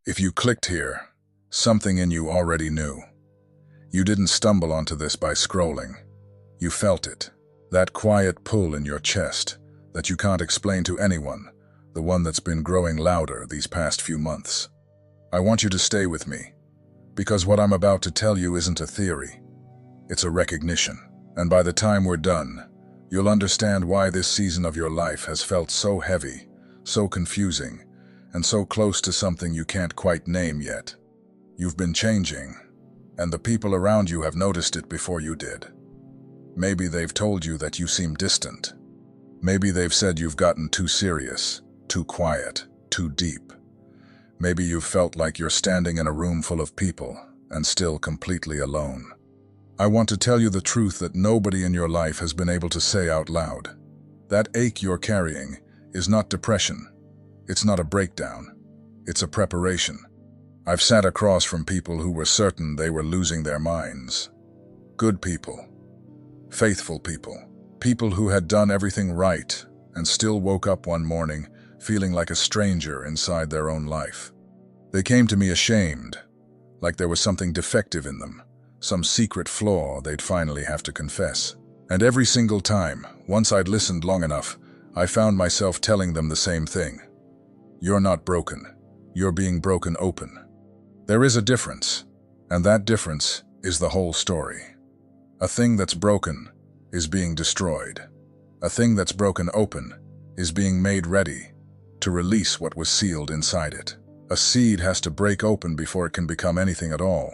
If you clicked here, something in you already knew. You didn't stumble onto this by scrolling. You felt it. That quiet pull in your chest that you can't explain to anyone, the one that's been growing louder these past few months. I want you to stay with me, because what I'm about to tell you isn't a theory. It's a recognition. And by the time we're done, you'll understand why this season of your life has felt so heavy, so confusing, and so close to something you can't quite name yet. You've been changing, and the people around you have noticed it before you did. Maybe they've told you that you seem distant. Maybe they've said you've gotten too serious, too quiet, too deep. Maybe you've felt like you're standing in a room full of people and still completely alone. I want to tell you the truth that nobody in your life has been able to say out loud. That ache you're carrying is not depression. It's not a breakdown. It's a preparation. I've sat across from people who were certain they were losing their minds. Good people. Faithful people. People who had done everything right and still woke up one morning feeling like a stranger inside their own life. They came to me ashamed, like there was something defective in them, some secret flaw they'd finally have to confess. And every single time, once I'd listened long enough, I found myself telling them the same thing. You're not broken. You're being broken open. There is a difference, and that difference is the whole story. A thing that's broken is being destroyed. A thing that's broken open is being made ready to release what was sealed inside it. A seed has to break open before it can become anything at all.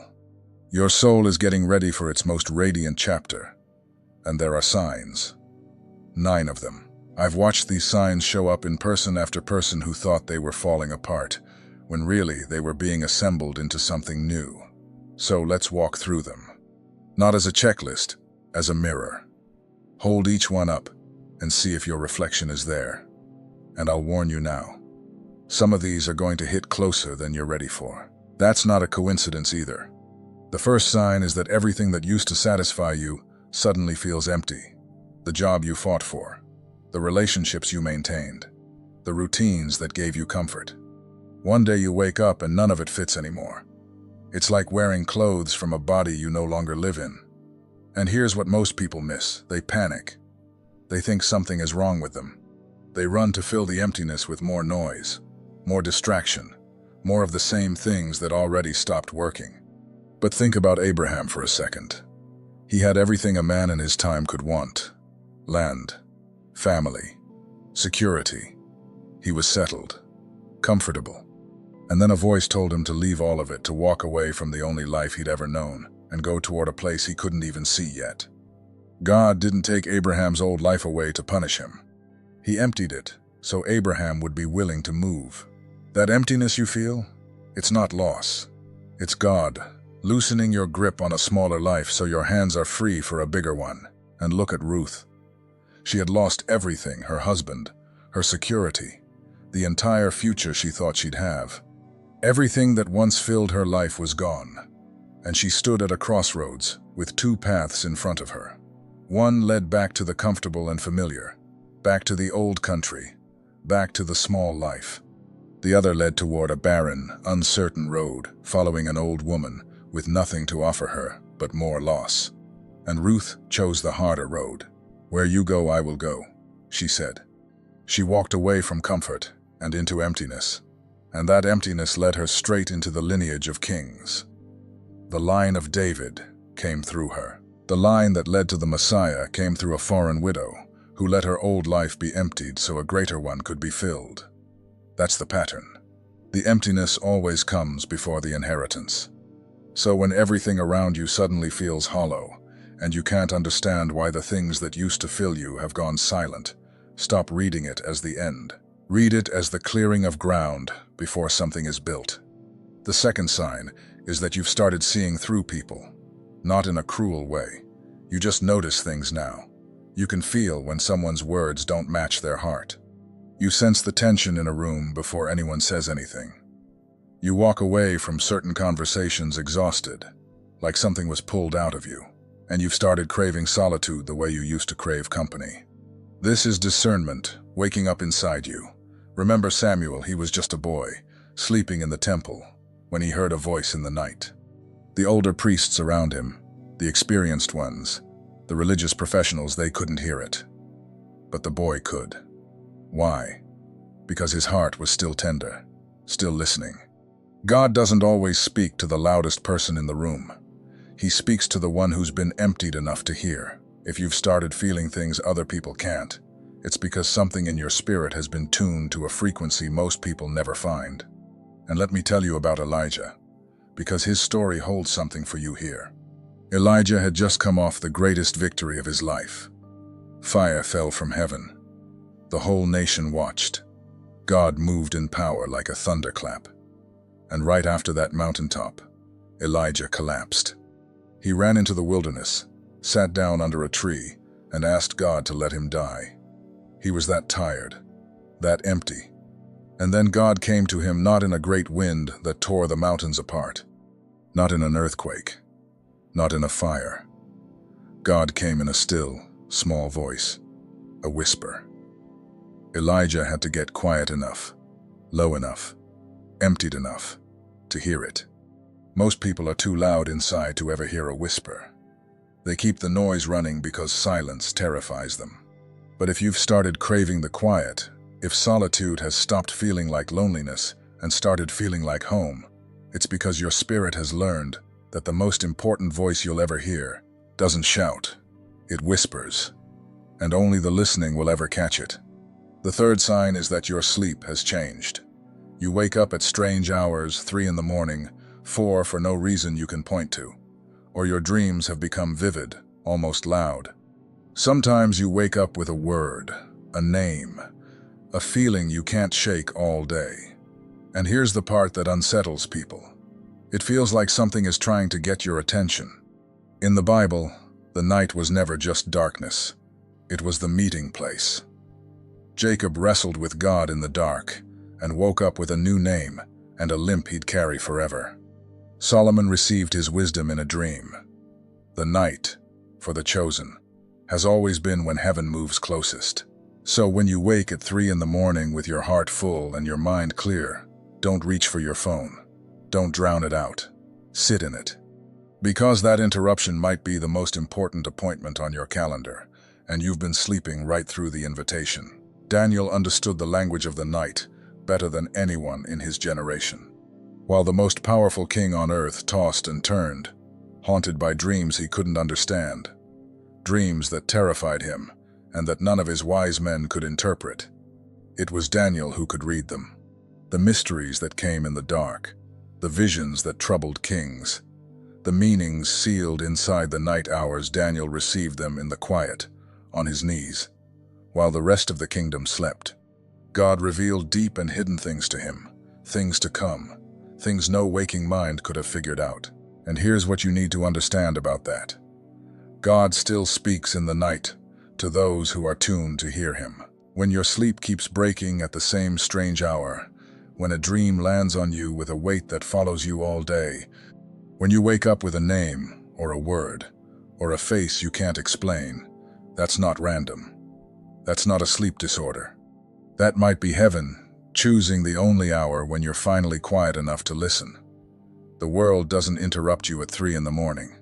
Your soul is getting ready for its most radiant chapter, and there are signs. 9 of them. I've watched these signs show up in person after person who thought they were falling apart, when really they were being assembled into something new. So let's walk through them. Not as a checklist, as a mirror. Hold each one up and see if your reflection is there. And I'll warn you now, some of these are going to hit closer than you're ready for. That's not a coincidence either. The first sign is that everything that used to satisfy you suddenly feels empty. The job you fought for, the relationships you maintained, the routines that gave you comfort. One day you wake up and none of it fits anymore. It's like wearing clothes from a body you no longer live in. And here's what most people miss. They panic. They think something is wrong with them. They run to fill the emptiness with more noise, more distraction, more of the same things that already stopped working. But think about Abraham for a second. He had everything a man in his time could want. Land, family, security. He was settled, comfortable. And then a voice told him to leave all of it, to walk away from the only life he'd ever known, and go toward a place he couldn't even see yet. God didn't take Abraham's old life away to punish him. He emptied it, so Abraham would be willing to move. That emptiness you feel, it's not loss. It's God loosening your grip on a smaller life so your hands are free for a bigger one. And look at Ruth. She had lost everything, her husband, her security, the entire future she thought she'd have. Everything that once filled her life was gone, and she stood at a crossroads with 2 paths in front of her. One led back to the comfortable and familiar, back to the old country, back to the small life. The other led toward a barren, uncertain road, following an old woman with nothing to offer her but more loss. And Ruth chose the harder road. Where you go, I will go, she said. She walked away from comfort and into emptiness, and that emptiness led her straight into the lineage of kings. The line of David came through her. The line that led to the Messiah came through a foreign widow who let her old life be emptied so a greater one could be filled. That's the pattern. The emptiness always comes before the inheritance. So when everything around you suddenly feels hollow, and you can't understand why the things that used to fill you have gone silent, stop reading it as the end. Read it as the clearing of ground before something is built. The second sign is that you've started seeing through people. Not in a cruel way. You just notice things now. You can feel when someone's words don't match their heart. You sense the tension in a room before anyone says anything. You walk away from certain conversations exhausted, like something was pulled out of you, and you've started craving solitude the way you used to crave company. This is discernment waking up inside you. Remember Samuel, he was just a boy, sleeping in the temple, when he heard a voice in the night. The older priests around him, the experienced ones, the religious professionals, they couldn't hear it. But the boy could. Why? Because his heart was still tender, still listening. God doesn't always speak to the loudest person in the room. He speaks to the one who's been emptied enough to hear. If you've started feeling things other people can't, it's because something in your spirit has been tuned to a frequency most people never find. And let me tell you about Elijah, because his story holds something for you here. Elijah had just come off the greatest victory of his life. Fire fell from heaven. The whole nation watched. God moved in power like a thunderclap. And right after that mountaintop, Elijah collapsed. He ran into the wilderness, sat down under a tree, and asked God to let him die. He was that tired, that empty. And then God came to him not in a great wind that tore the mountains apart, not in an earthquake, not in a fire. God came in a still, small voice, a whisper. Elijah had to get quiet enough, low enough, emptied enough to hear it. Most people are too loud inside to ever hear a whisper. They keep the noise running because silence terrifies them. But if you've started craving the quiet, if solitude has stopped feeling like loneliness and started feeling like home, it's because your spirit has learned that the most important voice you'll ever hear doesn't shout, it whispers, and only the listening will ever catch it. The third sign is that your sleep has changed. You wake up at strange hours, 3 in the morning, 4 for no reason you can point to, or your dreams have become vivid, almost loud. Sometimes you wake up with a word, a name, a feeling you can't shake all day. And here's the part that unsettles people. It feels like something is trying to get your attention. In the Bible, the night was never just darkness. It was the meeting place. Jacob wrestled with God in the dark and woke up with a new name and a limp he'd carry forever. Solomon received his wisdom in a dream. The night, for the chosen, has always been when heaven moves closest. So when you wake at 3 in the morning with your heart full and your mind clear, don't reach for your phone. Don't drown it out. Sit in it. Because that interruption might be the most important appointment on your calendar, and you've been sleeping right through the invitation. Daniel understood the language of the night better than anyone in his generation. While the most powerful king on earth tossed and turned, haunted by dreams he couldn't understand, dreams that terrified him and that none of his wise men could interpret, it was Daniel who could read them. The mysteries that came in the dark, the visions that troubled kings, the meanings sealed inside the night hours, Daniel received them in the quiet, on his knees, while the rest of the kingdom slept. God revealed deep and hidden things to him, things to come, things no waking mind could have figured out. And here's what you need to understand about that. God still speaks in the night to those who are tuned to hear him. When your sleep keeps breaking at the same strange hour, when a dream lands on you with a weight that follows you all day, when you wake up with a name, or a word, or a face you can't explain, that's not random. That's not a sleep disorder. That might be heaven, choosing the only hour when you're finally quiet enough to listen. The world doesn't interrupt you at 3 in the morning,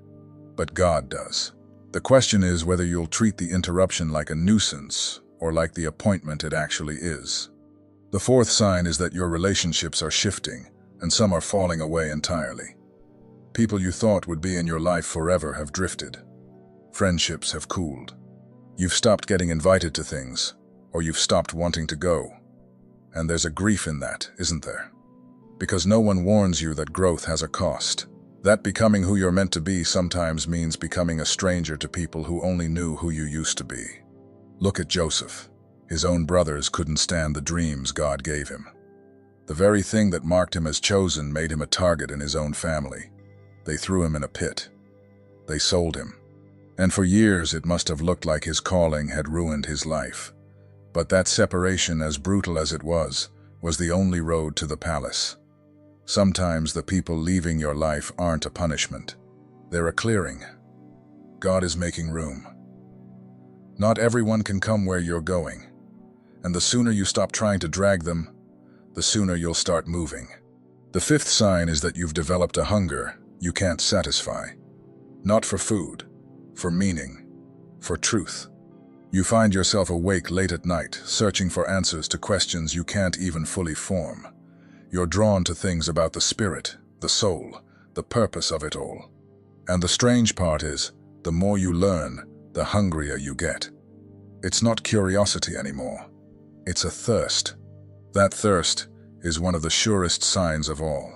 but God does. The question is whether you'll treat the interruption like a nuisance or like the appointment it actually is. The fourth sign is that your relationships are shifting, and some are falling away entirely. People you thought would be in your life forever have drifted. Friendships have cooled. You've stopped getting invited to things, or you've stopped wanting to go. And there's a grief in that, isn't there? Because no one warns you that growth has a cost. That becoming who you're meant to be sometimes means becoming a stranger to people who only knew who you used to be. Look at Joseph. His own brothers couldn't stand the dreams God gave him. The very thing that marked him as chosen made him a target in his own family. They threw him in a pit. They sold him. And for years it must have looked like his calling had ruined his life. But that separation, as brutal as it was the only road to the palace. Sometimes the people leaving your life aren't a punishment. They're a clearing. God is making room. Not everyone can come where you're going. And the sooner you stop trying to drag them, the sooner you'll start moving. The fifth sign is that you've developed a hunger you can't satisfy. Not for food, for meaning, for truth. You find yourself awake late at night, searching for answers to questions you can't even fully form. You're drawn to things about the spirit, the soul, the purpose of it all. And the strange part is, the more you learn, the hungrier you get. It's not curiosity anymore. It's a thirst. That thirst is one of the surest signs of all.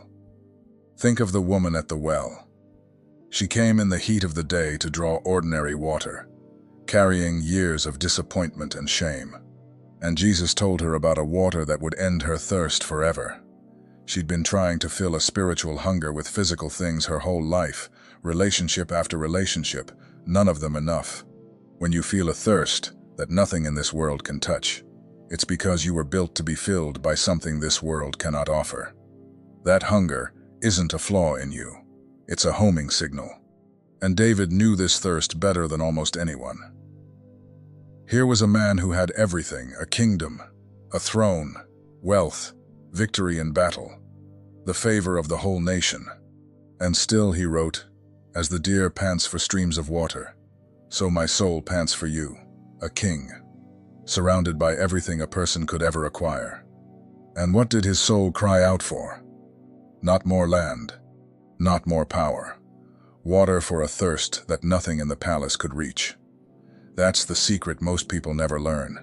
Think of the woman at the well. She came in the heat of the day to draw ordinary water, carrying years of disappointment and shame. And Jesus told her about a water that would end her thirst forever. She'd been trying to fill a spiritual hunger with physical things her whole life, relationship after relationship, none of them enough. When you feel a thirst that nothing in this world can touch, it's because you were built to be filled by something this world cannot offer. That hunger isn't a flaw in you. It's a homing signal. And David knew this thirst better than almost anyone. Here was a man who had everything, a kingdom, a throne, wealth, victory in battle, the favor of the whole nation. And still he wrote, "As the deer pants for streams of water, so my soul pants for you, a king, surrounded by everything a person could ever acquire." And what did his soul cry out for? Not more land, not more power. Water for a thirst that nothing in the palace could reach. That's the secret most people never learn.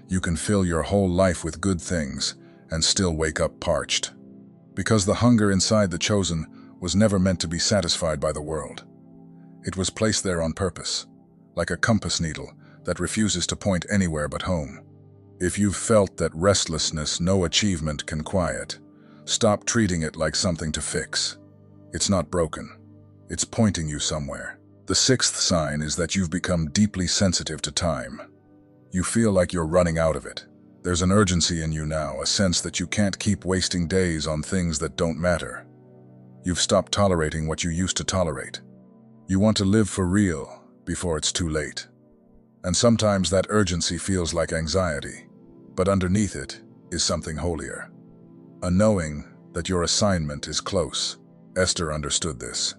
You can fill your whole life with good things and still wake up parched. Because the hunger inside the chosen was never meant to be satisfied by the world. It was placed there on purpose, like a compass needle that refuses to point anywhere but home. If you've felt that restlessness no achievement can quiet, stop treating it like something to fix. It's not broken. It's pointing you somewhere. The sixth sign is that you've become deeply sensitive to time. You feel like you're running out of it. There's an urgency in you now, a sense that you can't keep wasting days on things that don't matter. You've stopped tolerating what you used to tolerate. You want to live for real before it's too late. And sometimes that urgency feels like anxiety, but underneath it is something holier. A knowing that your assignment is close. Esther understood this.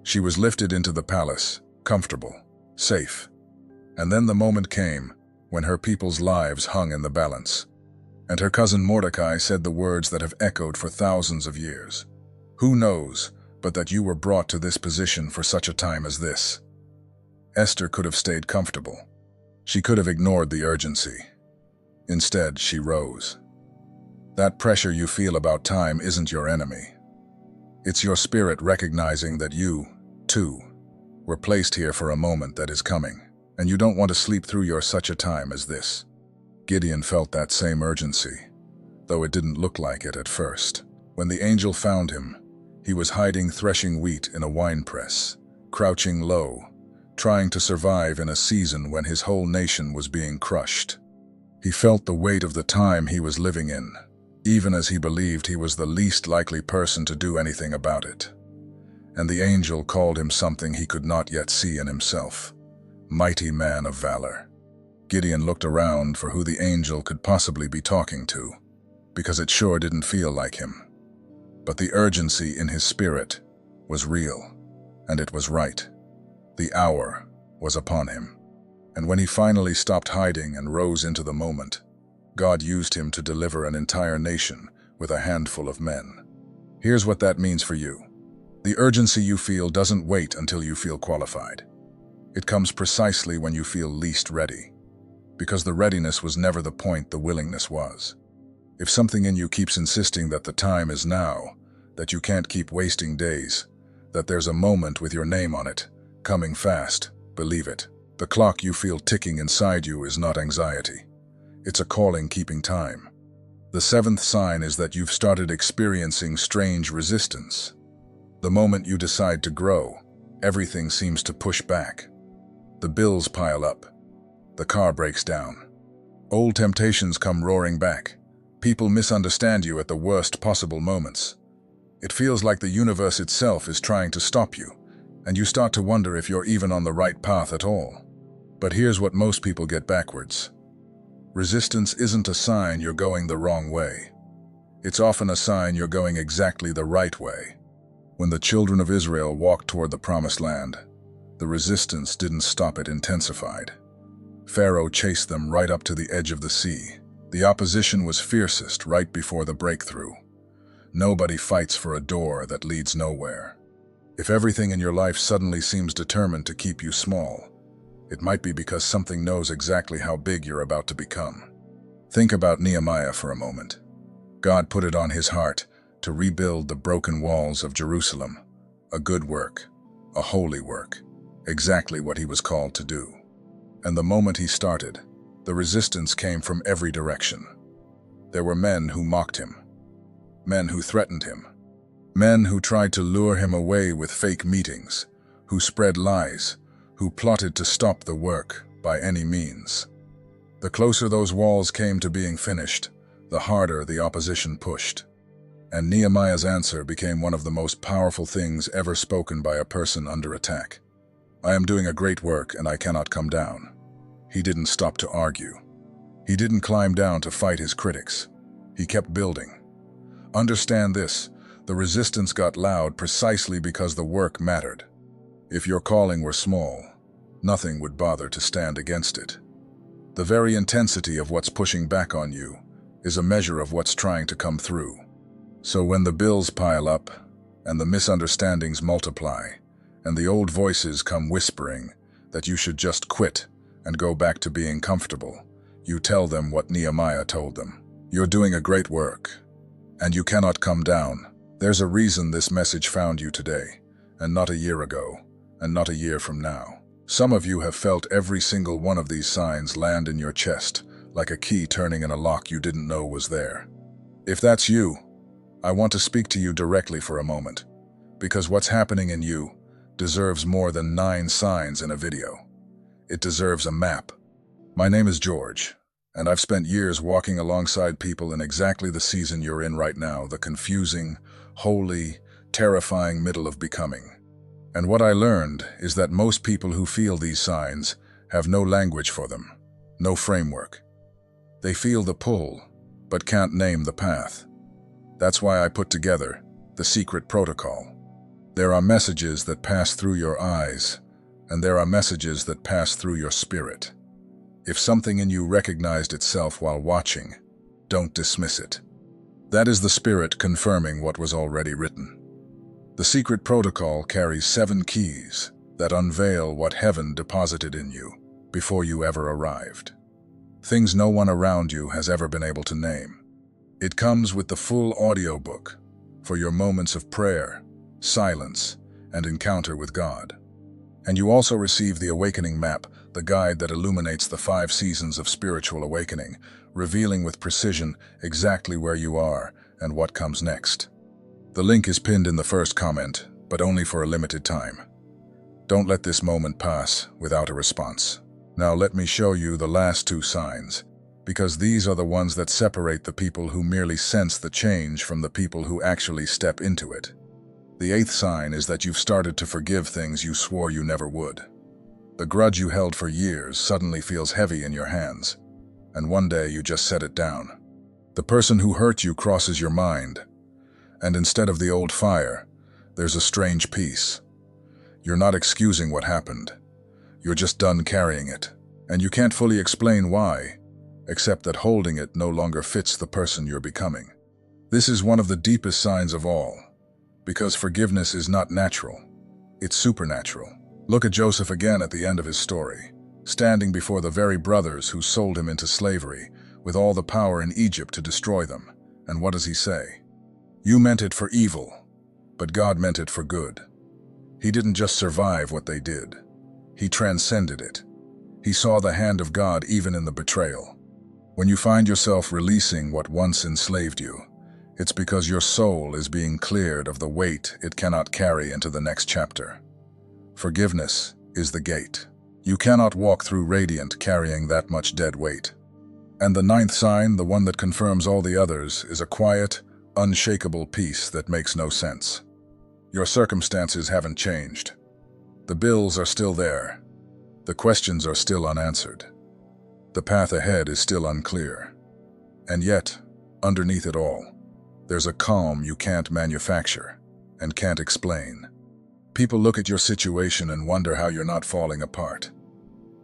She was lifted into the palace, comfortable, safe. And then the moment came when her people's lives hung in the balance. And her cousin Mordecai said the words that have echoed for thousands of years. "Who knows but that you were brought to this position for such a time as this?" Esther could have stayed comfortable. She could have ignored the urgency. Instead, she rose. That pressure you feel about time isn't your enemy. It's your spirit recognizing that you, too, were placed here for a moment that is coming, and you don't want to sleep through your such a time as this. Gideon felt that same urgency, though it didn't look like it at first. When the angel found him, he was hiding threshing wheat in a winepress, crouching low, trying to survive in a season when his whole nation was being crushed. He felt the weight of the time he was living in, even as he believed he was the least likely person to do anything about it. And the angel called him something he could not yet see in himself. Mighty man of valor. Gideon looked around for who the angel could possibly be talking to, because it sure didn't feel like him. But the urgency in his spirit was real, and it was right. The hour was upon him. And when he finally stopped hiding and rose into the moment, God used him to deliver an entire nation with a handful of men. Here's what that means for you. The urgency you feel doesn't wait until you feel qualified. It comes precisely when you feel least ready, because the readiness was never the point, the willingness was. If something in you keeps insisting that the time is now, that you can't keep wasting days, that there's a moment with your name on it, coming fast, believe it. The clock you feel ticking inside you is not anxiety. It's a calling keeping time. The seventh sign is that you've started experiencing strange resistance. The moment you decide to grow, everything seems to push back. The bills pile up. The car breaks down. Old temptations come roaring back. People misunderstand you at the worst possible moments. It feels like the universe itself is trying to stop you, and you start to wonder if you're even on the right path at all. But here's what most people get backwards. Resistance isn't a sign you're going the wrong way. It's often a sign you're going exactly the right way. When the children of Israel walked toward the Promised Land, the resistance didn't stop, it intensified. Pharaoh chased them right up to the edge of the sea. The opposition was fiercest right before the breakthrough. Nobody fights for a door that leads nowhere. If everything in your life suddenly seems determined to keep you small, it might be because something knows exactly how big you're about to become. Think about Nehemiah for a moment. God put it on his heart to rebuild the broken walls of Jerusalem. A good work, a holy work, exactly what he was called to do. And the moment he started, the resistance came from every direction. There were men who mocked him, men who threatened him, men who tried to lure him away with fake meetings, who spread lies, who plotted to stop the work by any means. The closer those walls came to being finished, the harder the opposition pushed. And Nehemiah's answer became one of the most powerful things ever spoken by a person under attack. I am doing a great work and I cannot come down. He didn't stop to argue. He didn't climb down to fight his critics. He kept building. Understand this, the resistance got loud precisely because the work mattered. If your calling were small, nothing would bother to stand against it. The very intensity of what's pushing back on you is a measure of what's trying to come through. So when the bills pile up, and the misunderstandings multiply, and the old voices come whispering that you should just quit and go back to being comfortable, you tell them what Nehemiah told them. You're doing a great work, and you cannot come down. There's a reason this message found you today, and not a year ago, and not a year from now. Some of you have felt every single one of these signs land in your chest, like a key turning in a lock you didn't know was there. If that's you, I want to speak to you directly for a moment, because what's happening in you deserves more than 9 signs in a video. It deserves a map. My name is George, and I've spent years walking alongside people in exactly the season you're in right now, the confusing, holy, terrifying middle of becoming. And what I learned is that most people who feel these signs have no language for them, no framework. They feel the pull, but can't name the path. That's why I put together the secret protocol. There are messages that pass through your eyes, and there are messages that pass through your spirit. If something in you recognized itself while watching, don't dismiss it. That is the spirit confirming what was already written. The secret protocol carries 7 keys that unveil what heaven deposited in you before you ever arrived. Things no one around you has ever been able to name. It comes with the full audiobook for your moments of prayer, silence, and encounter with God. And you also receive the Awakening Map, the guide that illuminates the 5 seasons of spiritual awakening, revealing with precision exactly where you are and what comes next. The link is pinned in the first comment, but only for a limited time. Don't let this moment pass without a response. Now let me show you the last 2 signs, because these are the ones that separate the people who merely sense the change from the people who actually step into it. The 8th sign is that you've started to forgive things you swore you never would. The grudge you held for years suddenly feels heavy in your hands, and one day you just set it down. The person who hurt you crosses your mind, and instead of the old fire, there's a strange peace. You're not excusing what happened. You're just done carrying it, and you can't fully explain why, except that holding it no longer fits the person you're becoming. This is one of the deepest signs of all, because forgiveness is not natural, it's supernatural. Look at Joseph again at the end of his story, standing before the very brothers who sold him into slavery, with all the power in Egypt to destroy them. And what does he say? You meant it for evil, but God meant it for good. He didn't just survive what they did. He transcended it. He saw the hand of God even in the betrayal. When you find yourself releasing what once enslaved you, it's because your soul is being cleared of the weight it cannot carry into the next chapter. Forgiveness is the gate. You cannot walk through radiant carrying that much dead weight. And the 9th sign, the one that confirms all the others, is a quiet, unshakable peace that makes no sense. Your circumstances haven't changed. The bills are still there. The questions are still unanswered. The path ahead is still unclear. And yet, underneath it all, There's a calm you can't manufacture and can't explain. People look at your situation and wonder how you're not falling apart.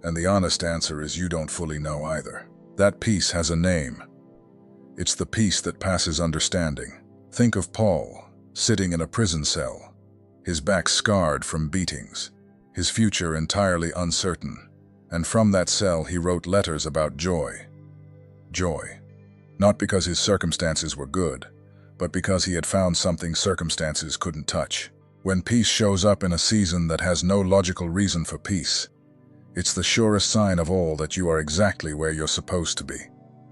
And the honest answer is you don't fully know either. That peace has a name. It's the peace that passes understanding. Think of Paul, sitting in a prison cell, his back scarred from beatings, his future entirely uncertain. And from that cell he wrote letters about joy. Joy. Not because his circumstances were good, but because he had found something circumstances couldn't touch. When peace shows up in a season that has no logical reason for peace, it's the surest sign of all that you are exactly where you're supposed to be.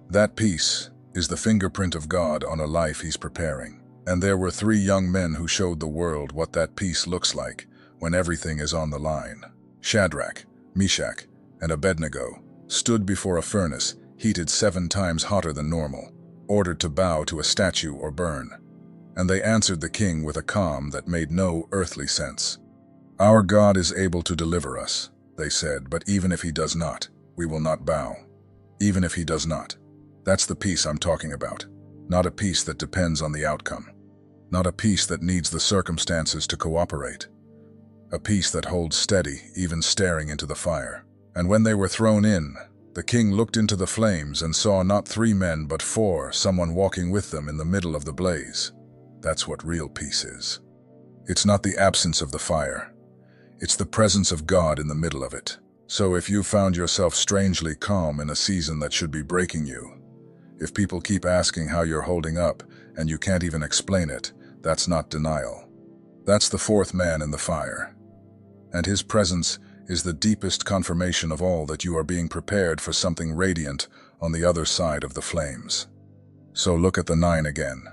That peace is the fingerprint of God on a life He's preparing. And there were 3 young men who showed the world what that peace looks like when everything is on the line. Shadrach, Meshach, and Abednego stood before a furnace heated 7 times hotter than normal, ordered to bow to a statue or burn. And they answered the king with a calm that made no earthly sense. "Our God is able to deliver us," they said, "but even if He does not, we will not bow." Even if He does not. That's the peace I'm talking about. Not a peace that depends on the outcome. Not a peace that needs the circumstances to cooperate. A peace that holds steady, even staring into the fire. And when they were thrown in, the king looked into the flames and saw not 3 men but 4, someone walking with them in the middle of the blaze. That's what real peace is. It's not the absence of the fire. It's the presence of God in the middle of it. So if you found yourself strangely calm in a season that should be breaking you, if people keep asking how you're holding up and you can't even explain it, that's not denial. That's the 4th man in the fire. And his presence is the deepest confirmation of all that you are being prepared for something radiant on the other side of the flames. So look at the 9 again.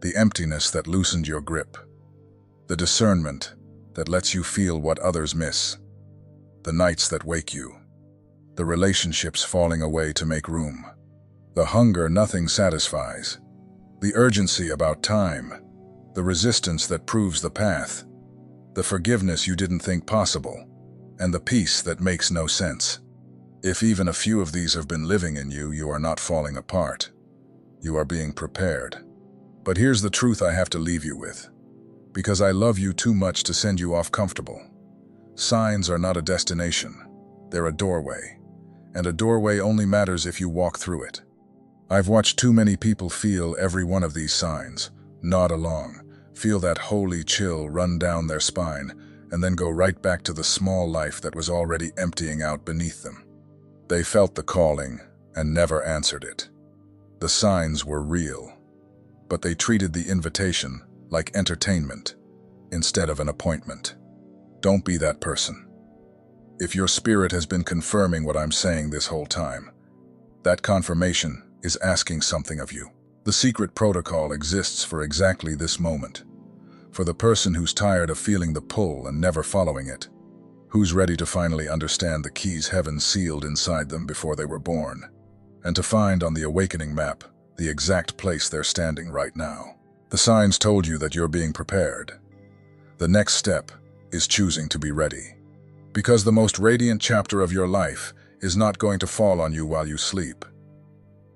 The emptiness that loosened your grip. The discernment that lets you feel what others miss. The nights that wake you. The relationships falling away to make room. The hunger nothing satisfies. The urgency about time. The resistance that proves the path. The forgiveness you didn't think possible. And the peace that makes no sense. If even a few of these have been living in you, you are not falling apart. You are being prepared. But here's the truth I have to leave you with. Because I love you too much to send you off comfortable. Signs are not a destination. They're a doorway. And a doorway only matters if you walk through it. I've watched too many people feel every one of these signs, nod along, feel that holy chill run down their spine, and then go right back to the small life that was already emptying out beneath them. They felt the calling and never answered it. The signs were real, but they treated the invitation like entertainment instead of an appointment. Don't be that person. If your spirit has been confirming what I'm saying this whole time, that confirmation is asking something of you. The secret protocol exists for exactly this moment. For the person who's tired of feeling the pull and never following it. Who's ready to finally understand the keys heaven sealed inside them before they were born. And to find on the awakening map the exact place they're standing right now. The signs told you that you're being prepared. The next step is choosing to be ready. Because the most radiant chapter of your life is not going to fall on you while you sleep.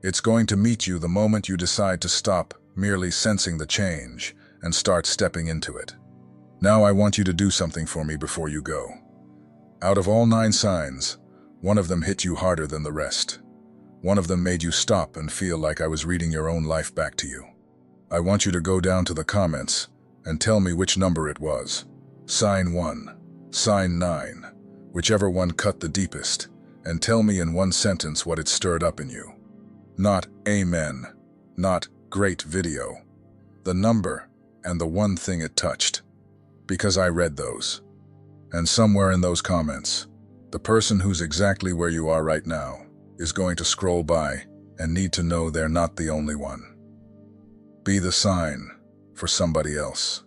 It's going to meet you the moment you decide to stop merely sensing the change and start stepping into it. Now I want you to do something for me before you go. Out of all 9 signs, one of them hit you harder than the rest. One of them made you stop and feel like I was reading your own life back to you. I want you to go down to the comments and tell me which number it was. Sign 1, sign 9, whichever one cut the deepest, and tell me in one sentence what it stirred up in you. Not amen, not great video. The number and the one thing it touched. Because I read those. And somewhere in those comments, the person who's exactly where you are right now is going to scroll by and need to know they're not the only one. Be the sign for somebody else.